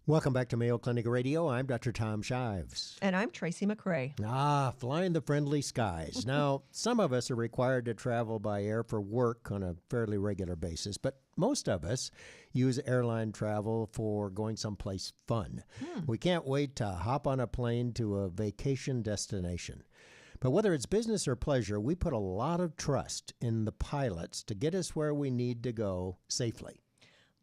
Welcome back to Mayo Clinic Radio. I'm Dr. Tom Shives. And I'm Tracy McCrae. Flying the friendly skies. Now, some of us are required to travel by air for work on a fairly regular basis, but most of us use airline travel for going someplace fun. We can't wait to hop on a plane to a vacation destination. But whether it's business or pleasure, we put a lot of trust in the pilots to get us where we need to go safely.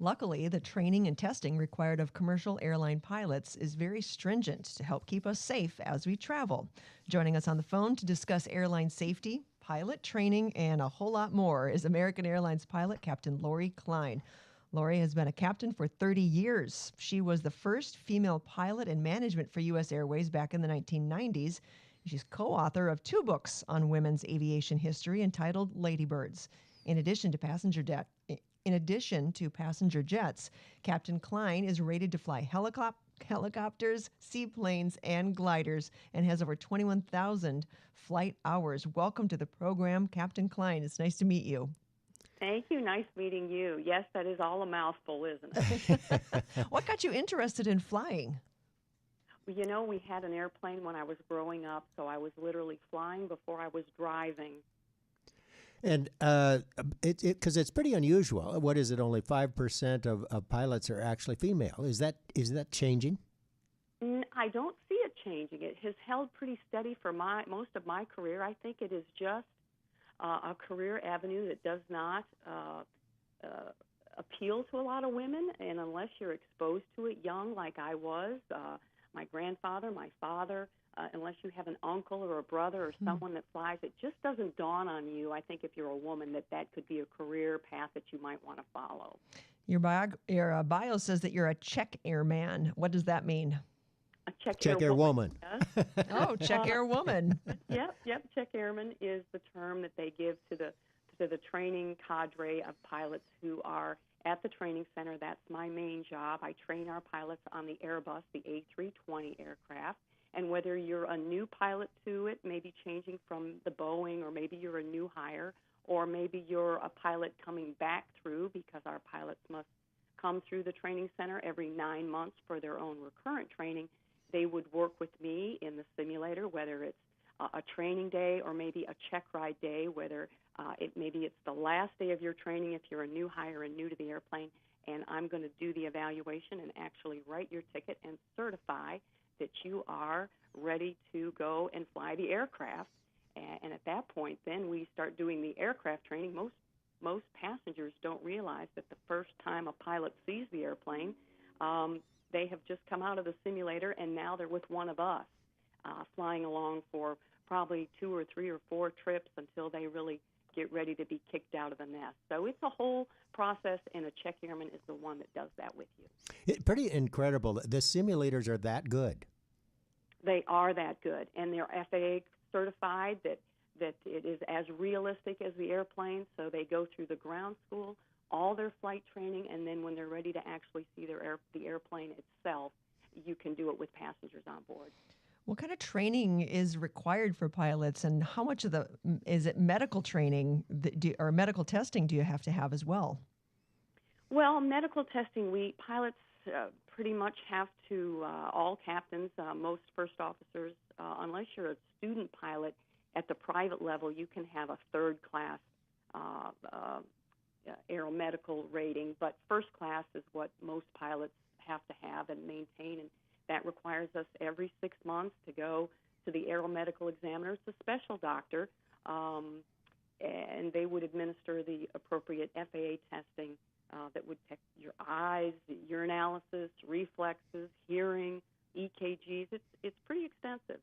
Luckily, the training and testing required of commercial airline pilots is very stringent to help keep us safe as we travel. Joining us on the phone to discuss airline safety, pilot training, and a whole lot more is American Airlines pilot Captain Cline. Lori has been a captain for 30 years. She was the first female pilot in management for U.S. Airways back in the 1990s. She's co-author of 2 books on women's aviation history entitled Ladybirds. In addition to passenger jets, Captain Cline is rated to fly helicopters, seaplanes, and gliders, and has over 21,000 flight hours. Welcome to the program, Captain Cline. It's nice to meet you. Thank you. Nice meeting you. Yes, that is all a mouthful, isn't it? What got you interested in flying? You know, we had an airplane when I was growing up, so I was literally flying before I was driving. And because it's pretty unusual. What is it? Only 5% of pilots are actually female. Is that changing? I don't see it changing. It has held pretty steady for most of my career. I think it is just a career avenue that does not appeal to a lot of women, and unless you're exposed to it young, like I was, my grandfather, my father. Unless you have an uncle or a brother or someone that flies, it just doesn't dawn on you, I think, if you're a woman, that could be a career path that you might want to follow. Your bio says that you're a check airman. What does that mean? A check air woman. Yes. Oh, check air woman. Yep. Check airman is the term that they give to the training cadre of pilots who are at the training center. That's my main job. I train our pilots on the Airbus, the A320 aircraft. And whether you're a new pilot to it, maybe changing from the Boeing, or maybe you're a new hire, or maybe you're a pilot coming back through, because our pilots must come through the training center every 9 months for their own recurrent training, they would work with me in the simulator, whether it's a training day or maybe a check ride day, whether maybe it's the last day of your training if you're a new hire and new to the airplane, and I'm going to do the evaluation and actually write your ticket and certify that you are ready to go and fly the aircraft. And at that point, then we start doing the aircraft training. Most passengers don't realize that the first time a pilot sees the airplane, they have just come out of the simulator, and now they're with one of us, flying along for probably 2 or 3 or 4 trips until they really get ready to be kicked out of the nest. So it's a whole process, and a check airman is the one that does that with you. It's pretty incredible. The simulators are that good. They are that good, and they're FAA certified that it is as realistic as the airplane. So they go through the ground school, all their flight training, and then when they're ready to actually see the airplane itself, you can do it with passengers on board. What kind of training is required for pilots, and how much of is it medical training or medical testing do you have to have as well? Well, medical testing, pilots pretty much have to, all captains, most first officers, unless you're a student pilot at the private level, you can have a third-class aeromedical rating, but first class is what most pilots have to have and maintain, and that requires us every 6 months to go to the aeromedical examiner. It's a special doctor, and they would administer the appropriate FAA testing that would check your eyes, urinalysis, reflexes, hearing, EKGs. It's pretty extensive.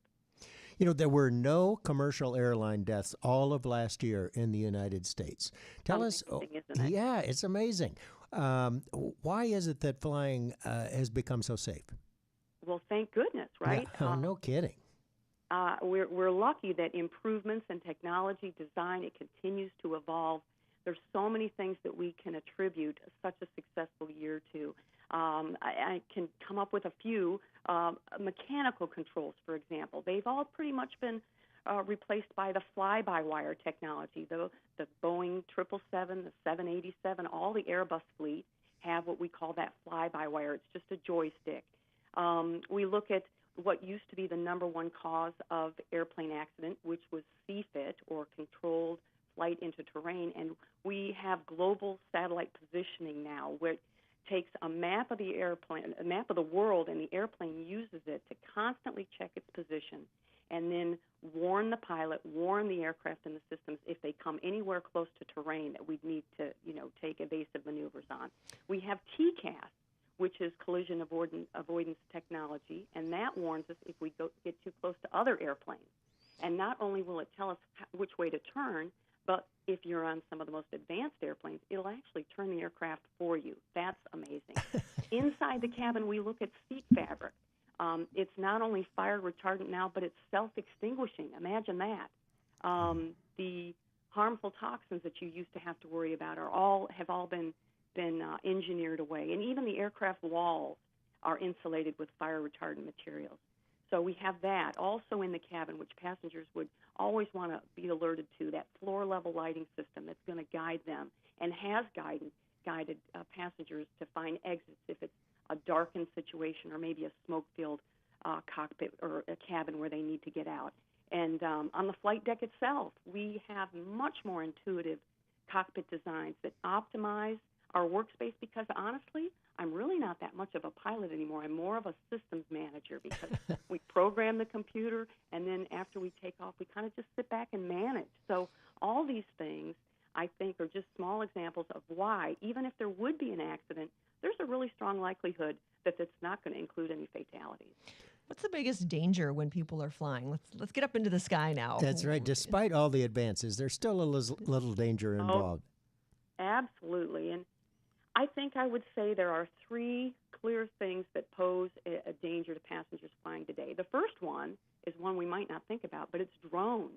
You know, there were no commercial airline deaths all of last year in the United States. Tell us, isn't it? Yeah, it's amazing. Why is it that flying has become so safe? Well, thank goodness, right? Yeah, no kidding. We're lucky that improvements in technology, design, it continues to evolve. There's so many things that we can attribute such a successful year to. I can come up with a few. Mechanical controls, for example, they've all pretty much been replaced by the fly-by-wire technology. The Boeing 777, the 787, all the Airbus fleet have what we call that fly-by-wire. It's just a joystick. We look at what used to be the number one cause of airplane accident, which was CFIT, or controlled flight into terrain, and we have global satellite positioning now, where it takes a map of the airplane, a map of the world, and the airplane uses it to constantly check its position and then warn the pilot, warn the aircraft and the systems if they come anywhere close to terrain that we'd need to, take evasive maneuvers on. We have TCAS, which is collision avoidance technology, and that warns us if we get too close to other airplanes. And not only will it tell us which way to turn, but if you're on some of the most advanced airplanes, it'll actually turn the aircraft for you. That's amazing. Inside the cabin, we look at seat fabric. It's not only fire retardant now, but it's self-extinguishing. Imagine that. The harmful toxins that you used to have to worry about have all been engineered away, and even the aircraft walls are insulated with fire retardant materials. So we have that also in the cabin, which passengers would always want to be alerted to, that floor-level lighting system that's going to guide them and has guided passengers to find exits if it's a darkened situation or maybe a smoke-filled cockpit or a cabin where they need to get out. And on the flight deck itself, we have much more intuitive cockpit designs that optimize our workspace, because honestly, I'm really not that much of a pilot anymore. I'm more of a systems manager, because we program the computer, and then after we take off, we kind of just sit back and manage. So all these things, I think, are just small examples of why, even if there would be an accident, there's a really strong likelihood that it's not going to include any fatalities. What's the biggest danger when people are flying? Let's get up into the sky now. That's right. Despite all the advances, there's still a little danger involved. Absolutely. And I think I would say there are three clear things that pose a danger to passengers flying today. The first one is one we might not think about, but it's drones.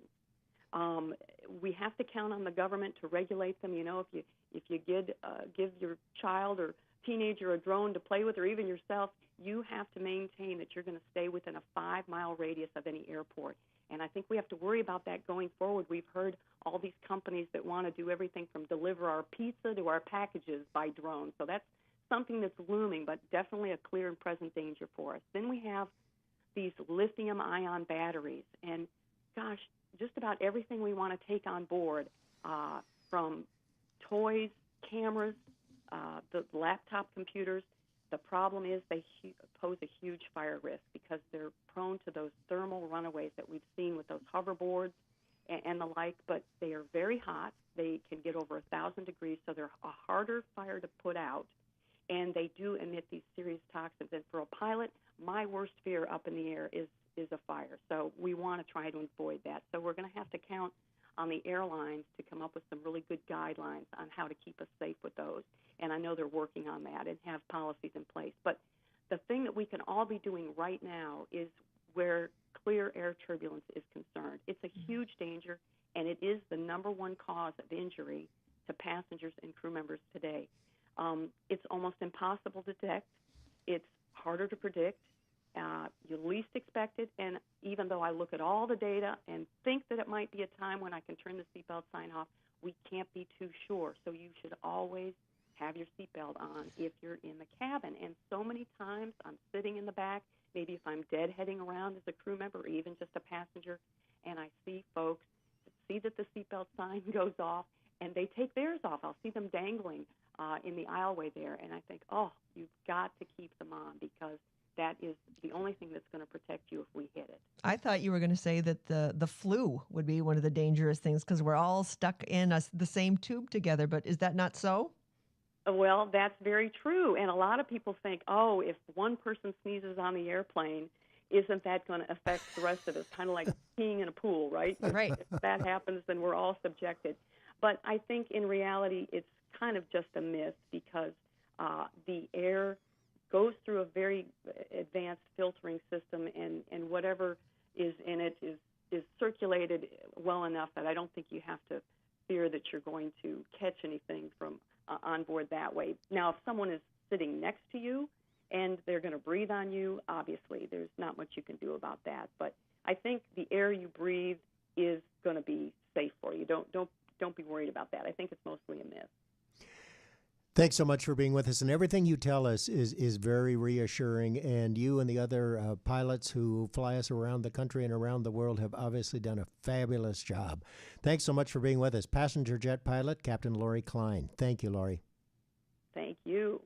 We have to count on the government to regulate them. If you give your child or teenager a drone to play with, or even yourself, you have to maintain that you're going to stay within a 5-mile radius of any airport. And I think we have to worry about that going forward. We've heard all these companies that want to do everything from deliver our pizza to our packages by drone. So that's something that's looming, but definitely a clear and present danger for us. Then we have these lithium-ion batteries. And, gosh, just about everything we want to take on board, from toys, cameras, the laptop computers. The problem is they pose a huge fire risk because they're prone to those thermal runaways that we've seen with those hoverboards and the like, but they are very hot. They can get over 1,000 degrees, so they're a harder fire to put out, and they do emit these serious toxins. And for a pilot, my worst fear up in the air is a fire, so we want to try to avoid that. So we're going to have to count on the airlines to come up with some really good guidelines on how to keep us safe with those. And I know they're working on that and have policies in place. But the thing that we can all be doing right now is where clear air turbulence is concerned. It's a huge danger, and it is the number one cause of injury to passengers and crew members today. It's almost impossible to detect. It's harder to predict. You least expect it, and even though I look at all the data and think that it might be a time when I can turn the seatbelt sign off, we can't be too sure. So you should always have your seatbelt on if you're in the cabin. And so many times I'm sitting in the back, maybe if I'm deadheading around as a crew member or even just a passenger, and I see folks see that the seatbelt sign goes off, and they take theirs off. I'll see them dangling in the aisleway there, and I think, oh, you've got to keep them on, because that is the only thing that's going to protect you if we hit it. I thought you were going to say that the flu would be one of the dangerous things because we're all stuck in the same tube together, but is that not so? Well, that's very true, and a lot of people think, oh, if one person sneezes on the airplane, isn't that going to affect the rest of us? Kind of like peeing in a pool, right? Right. If that happens, then we're all subjected. But I think in reality it's kind of just a myth, because the air goes through a very advanced filtering system, and whatever is in it is circulated well enough that I don't think you have to fear that you're going to catch anything from on board that way. Now, if someone is sitting next to you and they're going to breathe on you, obviously there's not much you can do about that. But I think the air you breathe is going to be safe for you. Don't be worried about that. I think it's mostly a myth. Thanks so much for being with us. And everything you tell us is very reassuring. And you and the other pilots who fly us around the country and around the world have obviously done a fabulous job. Thanks so much for being with us. Passenger jet pilot, Captain Lori Cline. Thank you, Lori. Thank you.